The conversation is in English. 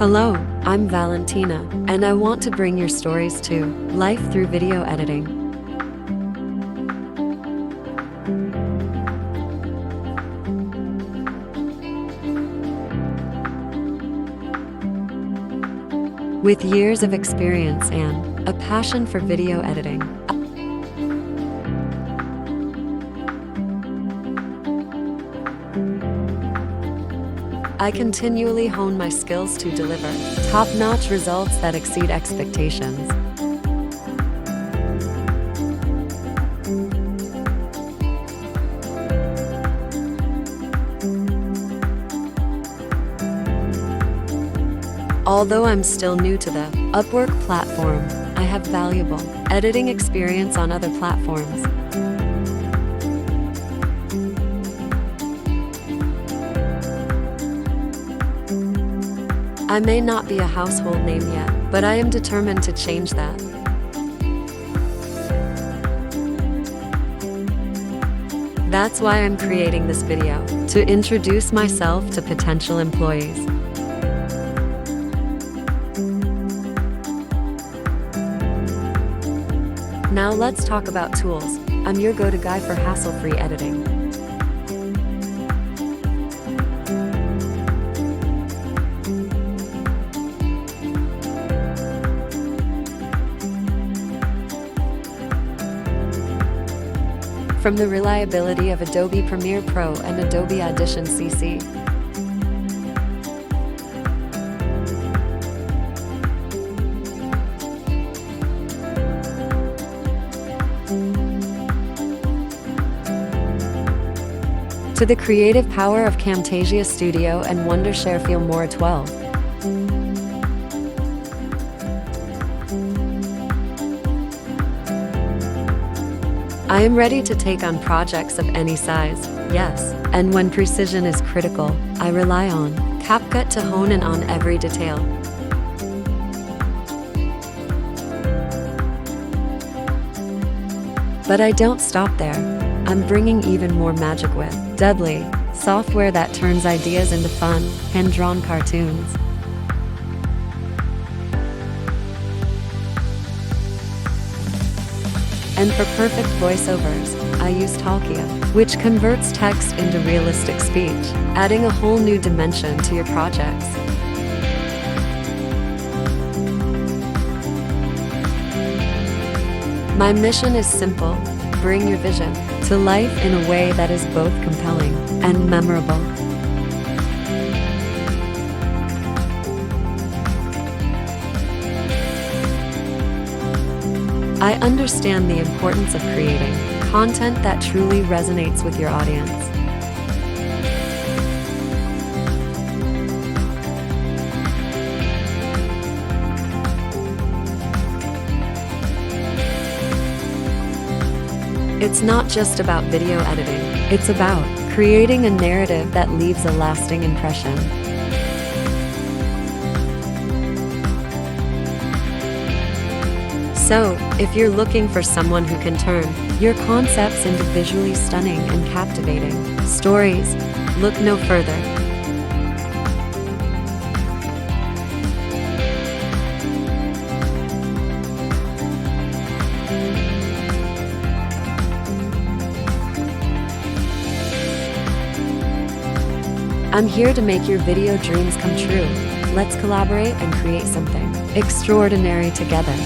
Hello, I'm Valentina, and I want to bring your stories to life through video editing. With years of experience and a passion for video editing, I continually hone my skills to deliver top-notch results that exceed expectations. Although I'm still new to the Upwork platform, I have valuable editing experience on other platforms. I may not be a household name yet, but I am determined to change that. That's why I'm creating this video, to introduce myself to potential employees. Now let's talk about tools. I'm your go-to guy for hassle-free editing. From the reliability of Adobe Premiere Pro and Adobe Audition CC, to the creative power of Camtasia Studio and Wondershare Filmora 12. I am ready to take on projects of any size, yes, and when precision is critical, I rely on CapCut to hone in on every detail. But I don't stop there. I'm bringing even more magic with Dudley, software that turns ideas into fun, hand-drawn cartoons. And for perfect voiceovers, I use Talkia, which converts text into realistic speech, adding a whole new dimension to your projects. My mission is simple: bring your vision to life in a way that is both compelling and memorable. I understand the importance of creating content that truly resonates with your audience. It's not just about video editing, it's about creating a narrative that leaves a lasting impression. So, if you're looking for someone who can turn your concepts into visually stunning and captivating stories, look no further. I'm here to make your video dreams come true. Let's collaborate and create something extraordinary together.